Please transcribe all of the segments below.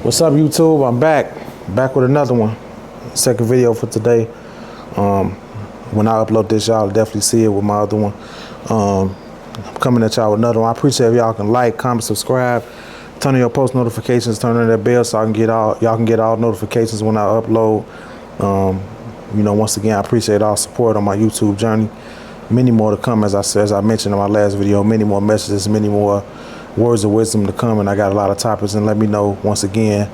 What's up, YouTube? I'm back with another one. Second video for today. When I upload this, y'all definitely see it with my other one. I'm coming at y'all with another one. I appreciate if y'all can like, comment, subscribe, turn on your post notifications, turn on that bell so I can get y'all can get all notifications when I upload. Once again, I appreciate all support on my YouTube journey. Many more to come, as I mentioned in my last video. Many more messages, many more words of wisdom to come, and I got a lot of topics. And let me know, once again,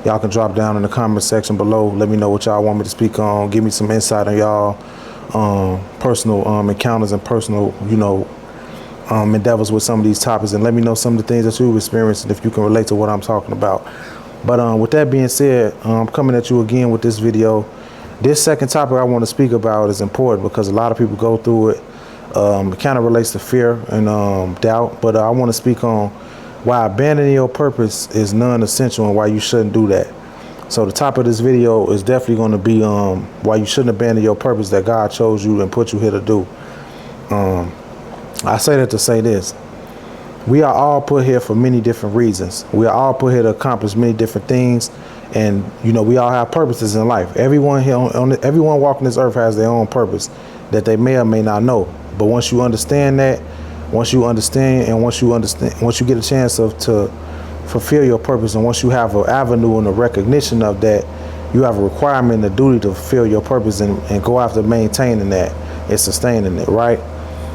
y'all can drop down in the comment section below. Let me know what y'all want me to speak on. Give me some insight on y'all personal encounters and personal endeavors with some of these topics, and let me know some of the things that you've experienced and if you can relate to what I'm talking about. But with that being said, I'm coming at you again with this video. This second topic I want to speak about is important because a lot of people go through it. It kind of relates to fear and doubt, but I want to speak on why abandoning your purpose is non-essential and why you shouldn't do that. So the topic of this video is definitely going to be why you shouldn't abandon your purpose that God chose you and put you here to do. I say that to say this. We are all put here for many different reasons. We are all put here to accomplish many different things. And, we all have purposes in life. Everyone here everyone walking this earth has their own purpose that they may or may not know. But once you understand that, once you get a chance to fulfill your purpose, and once you have an avenue and a recognition of that, you have a requirement and a duty to fulfill your purpose and go after maintaining that and sustaining it, right?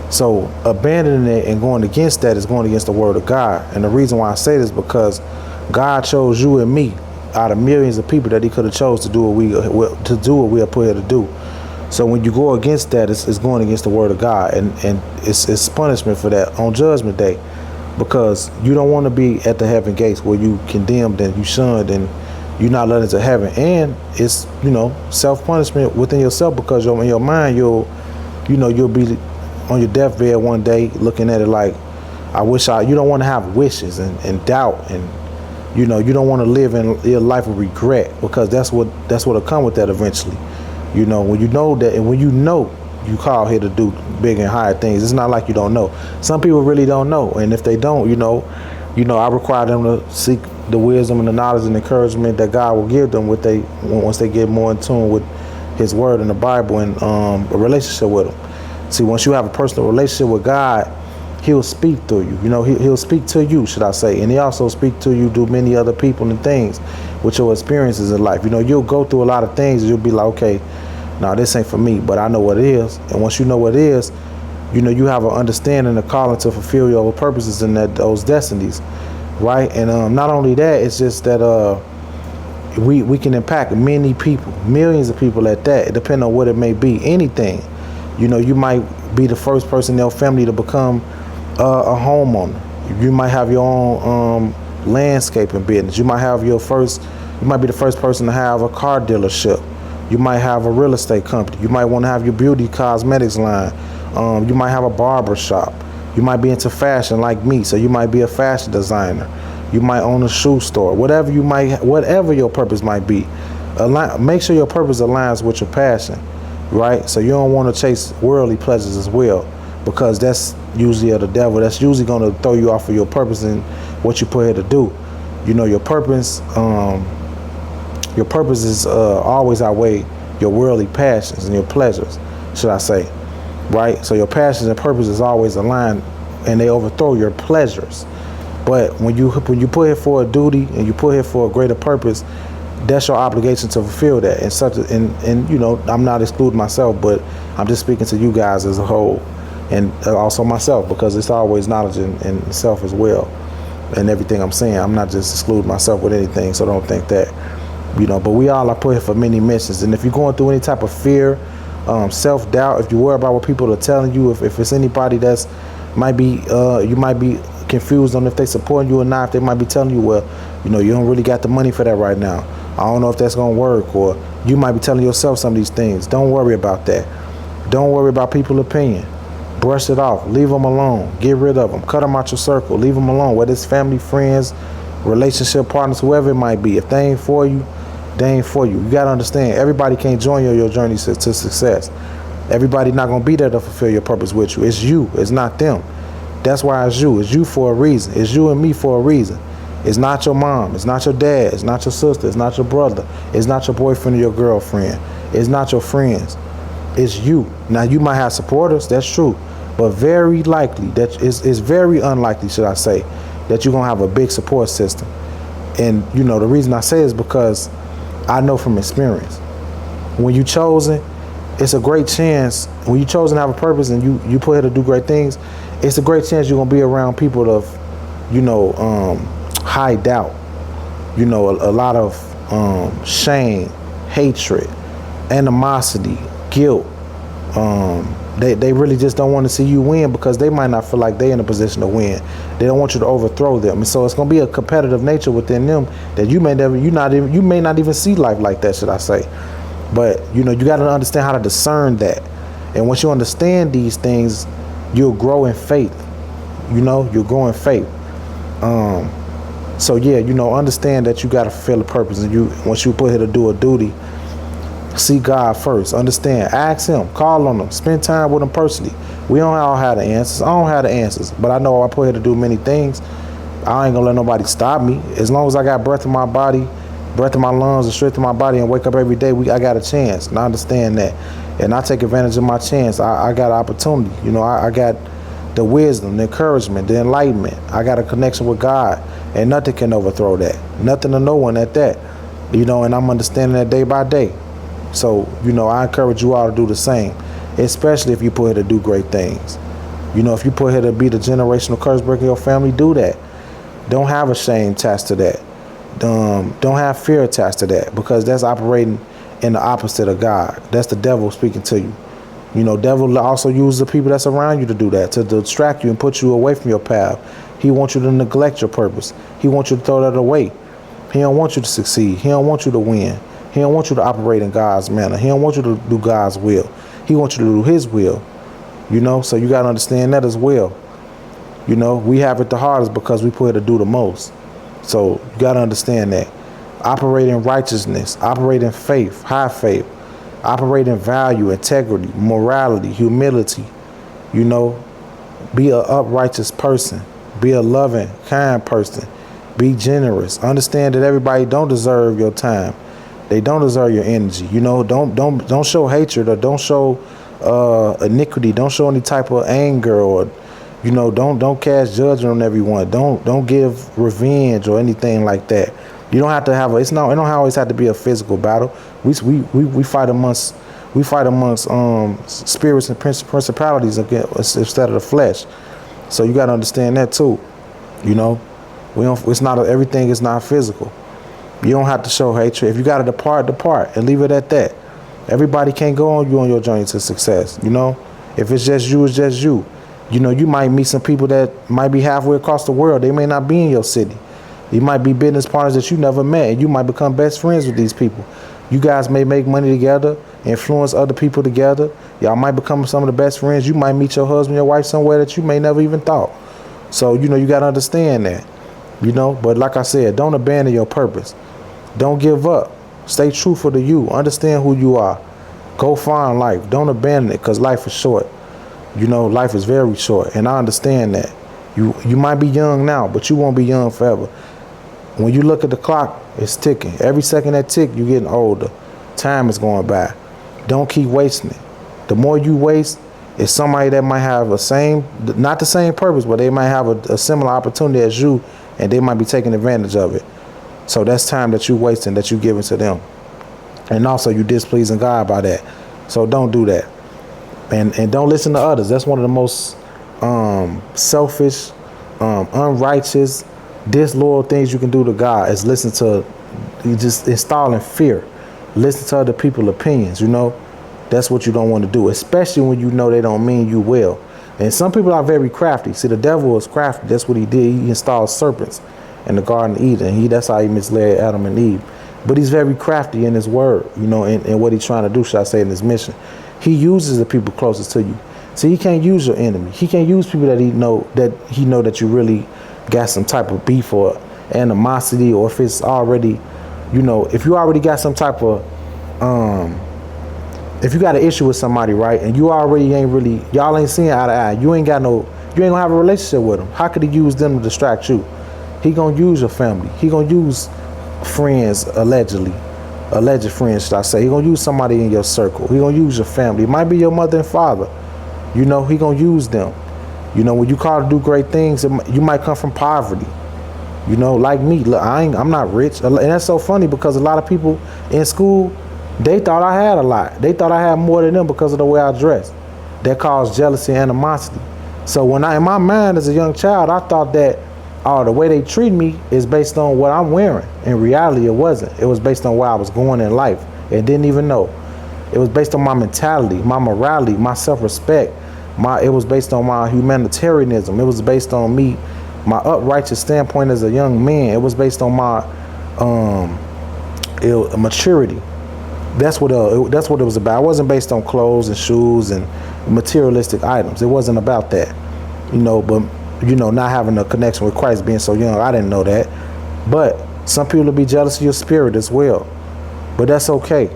So abandoning it and going against that is going against the word of God. And the reason why I say this is because God chose you and me out of millions of people that he could have chose to do what we are put here to do. So when you go against that, it's going against the word of God, and it's punishment for that on Judgment Day, because you don't want to be at the heaven gates where you condemned and you shunned and you're not let into heaven. And it's self-punishment within yourself, because in your mind you'll be on your deathbed one day looking at it like, you don't want to have wishes and doubt, and you don't want to live in your life of regret, because that's what'll come with that eventually. When you know that, and when you call here to do big and higher things, it's not like you don't know. Some people really don't know, and if they don't, I require them to seek the wisdom and the knowledge and encouragement that God will give them once they get more in tune with His Word and the Bible and a relationship with Him. See, once you have a personal relationship with God, He'll speak through you. He'll speak to you, should I say, and He also speak to you through many other people and things with your experiences in life. You'll go through a lot of things and you'll be like, okay, now this ain't for me, but I know what it is. And once you know what it is, you have an understanding of calling to fulfill your purposes and those destinies, right? And not only that, it's just that we can impact many people, millions of people at that, depending on what it may be, anything. You might be the first person in your family to become a homeowner. You might have your own landscaping business. You might be the first person to have a car dealership. You might have a real estate company. You might want to have your beauty cosmetics line. You might have a barber shop. You might be into fashion like me, so you might be a fashion designer. You might own a shoe store. Whatever your purpose might be, make sure your purpose aligns with your passion, right? So you don't want to chase worldly pleasures as well, because that's usually of the devil. That's usually going to throw you off of your purpose and what you put here to do. Your purpose. Your purpose is always outweigh your worldly passions and your pleasures, should I say, right? So your passions and purpose is always aligned, and they overthrow your pleasures. But when you put here for a duty and you put here for a greater purpose, that's your obligation to fulfill that. And I'm not excluding myself, but I'm just speaking to you guys as a whole, and also myself, because it's always knowledge and self as well. And everything I'm saying, I'm not just excluding myself with anything, so don't think that. But we all are put here for many missions. And if you're going through any type of fear, self-doubt, if you worry about what people are telling you, if it's anybody you might be confused on if they support you or not, if they might be telling you, well, you don't really got the money for that right now. I don't know if that's going to work. Or you might be telling yourself some of these things. Don't worry about that. Don't worry about people's opinion. Brush it off. Leave them alone. Get rid of them. Cut them out your circle. Leave them alone. Whether it's family, friends, relationship partners, whoever it might be. If they ain't for you, they ain't for you. You got to understand, everybody can't join your journey to success. Everybody not going to be there to fulfill your purpose with you. It's you. It's not them. That's why it's you. It's you for a reason. It's you and me for a reason. It's not your mom. It's not your dad. It's not your sister. It's not your brother. It's not your boyfriend or your girlfriend. It's not your friends. It's you. Now, you might have supporters. That's true. But very likely, it's very unlikely, should I say, that you're going to have a big support system. And, you know, the reason I say is because I know from experience. When you chosen, it's a great chance. When you chosen to have a purpose and you put here to do great things, it's a great chance you're going to be around people of, you know, high doubt, you know, a lot of shame, hatred, animosity, guilt. They really just don't want to see you win because they might not feel like they're in a position to win. They don't want you to overthrow them. And so it's going to be a competitive nature within them that you may not even see life like that, should I say. But, you know, you got to understand how to discern that. And once you understand these things, you'll grow in faith. You know, you'll grow in faith. So yeah, you know, understand that you got to fulfill a purpose, and once you put here to do a duty, see God first. Understand, ask Him, call on Him, spend time with Him personally. We don't all have the answers. I don't have the answers, but I know I put here to do many things. I ain't gonna let nobody stop me. As long as I got breath in my body, breath in my lungs, and strength in my body, and wake up every day, I got a chance. And I understand that, and I take advantage of my chance. I got an opportunity. You know, I got the wisdom, the encouragement, the enlightenment. I got a connection with God, and nothing can overthrow that. Nothing or no one at that. You know, and I'm understanding that day by day. So, you know, I encourage you all to do the same, especially if you put here to do great things. You know, if you put here to be the generational curse breaker in your family, do that. Don't have a shame attached to that. Don't have fear attached to that, because that's operating in the opposite of God. That's the devil speaking to you. You know, devil also uses the people that's around you to do that, to distract you and put you away from your path. He wants you to neglect your purpose. He wants you to throw that away. He don't want you to succeed. He don't want you to win. He don't want you to operate in God's manner. He don't want you to do God's will. He wants you to do His will. You know, so you got to understand that as well. You know, we have it the hardest because we put it to do the most. So you got to understand that. Operate in righteousness. Operate in faith, high faith. Operate in value, integrity, morality, humility. You know, be an uprighteous person. Be a loving, kind person. Be generous. Understand that everybody don't deserve your time. They don't deserve your energy. You know, don't show hatred, or don't show iniquity. Don't show any type of anger, or, you know, don't cast judgment on everyone. Don't give revenge or anything like that. You don't have to have it don't always have to be a physical battle. We fight amongst spirits and principalities instead of the flesh. So you got to understand that too. You know, everything is not physical. You don't have to show hatred. If you got to depart and leave it at that. Everybody can't go on your journey to success. You know, if it's just you, it's just you. You know, you might meet some people that might be halfway across the world. They may not be in your city. You might be business partners that you never met, and you might become best friends with these people. You guys may make money together, influence other people together. Y'all might become some of the best friends. You might meet your husband, your wife somewhere that you may never even thought. So, you know, you got to understand that, you know. But like I said, don't abandon your purpose. Don't give up. Stay truthful to you. Understand who you are. Go find life. Don't abandon it, because life is short. You know, life is very short, and I understand that. You might be young now, but you won't be young forever. When you look at the clock, it's ticking. Every second that tick, you're getting older. Time is going by. Don't keep wasting it. The more you waste, it's somebody that might have not the same purpose, but they might have a similar opportunity as you, and they might be taking advantage of it. So that's time that you're wasting, that you're giving to them. And also, you're displeasing God by that. So don't do that. And don't listen to others. That's one of the most selfish, unrighteous, disloyal things you can do to God, is listen to, you just installing fear. Listen to other people's opinions, you know. That's what you don't want to do, especially when you know they don't mean you well. And some people are very crafty. See, the devil is crafty. That's what he did. He installed serpents in the Garden of Eden. That's how he misled Adam and Eve. But he's very crafty in his word, you know, and what he's trying to do, should I say, in his mission. He uses the people closest to you. See, he can't use your enemy. He can't use people that he know that you really got some type of beef or animosity, or if it's already, you know, if you already got some type of if you got an issue with somebody, right, and you already y'all ain't seeing eye to eye, you ain't gonna have a relationship with them. How could he use them to distract you? He gonna use your family. He gonna use friends, alleged friends, should I say. He gonna use somebody in your circle. He gonna use your family. It might be your mother and father. You know, he gonna use them. You know, when you call to do great things, you might come from poverty. You know, like me, look, I'm not rich. And that's so funny because a lot of people in school, they thought I had a lot. They thought I had more than them because of the way I dressed. That caused jealousy and animosity. So when in my mind as a young child, I thought that, the way they treat me is based on what I'm wearing. In reality, it wasn't. It was based on where I was going in life and didn't even know. It was based on my mentality, my morality, my self-respect. It was based on my humanitarianism. It was based on me, my uprighteous standpoint as a young man. It was based on my maturity. That's what it was about. It wasn't based on clothes and shoes and materialistic items. It wasn't about that, you know. But you know, not having a connection with Christ, being so young, I didn't know that. But some people will be jealous of your spirit as well. But that's okay.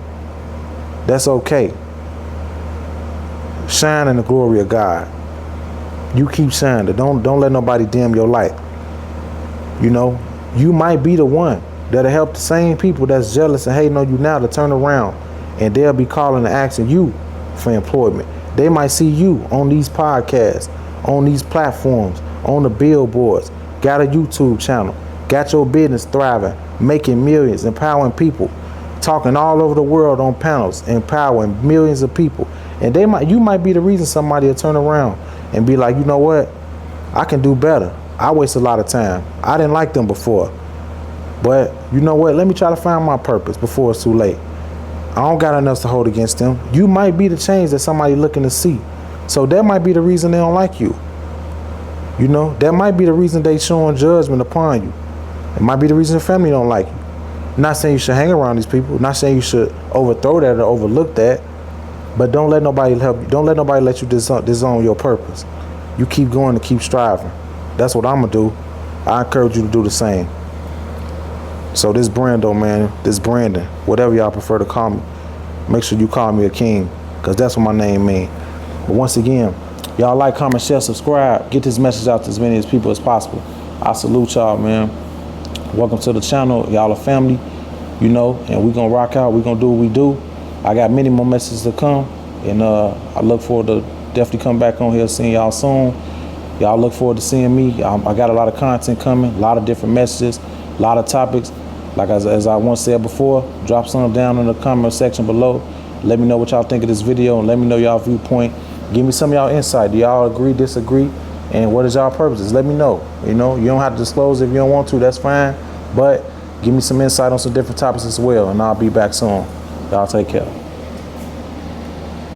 That's okay. Shine in the glory of God. You keep shining. Don't let nobody dim your light. You know, you might be the one that'll help the same people that's jealous and hating on you now to turn around, and they'll be calling and asking you for employment. They might see you on these podcasts, on these platforms, on the billboards, got a YouTube channel, got your business thriving, making millions, empowering people, talking all over the world on panels, empowering millions of people. And you might be the reason somebody will turn around and be like, you know what? I can do better. I waste a lot of time. I didn't like them before. But you know what? Let me try to find my purpose before it's too late. I don't got enough to hold against them. You might be the change that somebody looking to see. So that might be the reason they don't like you. You know, that might be the reason they showing judgment upon you. It might be the reason the family don't like you. I'm not saying you should hang around these people. I'm not saying you should overthrow that or overlook that. But don't let nobody help you. Don't let nobody let you disown your purpose. You keep going and keep striving. That's what I'm going to do. I encourage you to do the same. So this Brando, man, this Brandon, whatever y'all prefer to call me, make sure you call me a king, because that's what my name means. But once again, y'all like, comment, share, subscribe. Get this message out to as many people as possible. I salute y'all, man. Welcome to the channel. Y'all a family, you know, and we going to rock out. We going to do what we do. I got many more messages to come, and I look forward to definitely come back on here, seeing y'all soon. Y'all look forward to seeing me. I got a lot of content coming, a lot of different messages, a lot of topics. Like as I once said before, drop some down in the comment section below. Let me know what y'all think of this video, and let me know y'all viewpoint. Give me some of y'all insight. Do y'all agree, disagree? And what is y'all purposes? Let me know. You know, you don't have to disclose if you don't want to, that's fine. But give me some insight on some different topics as well, and I'll be back soon. Y'all take care.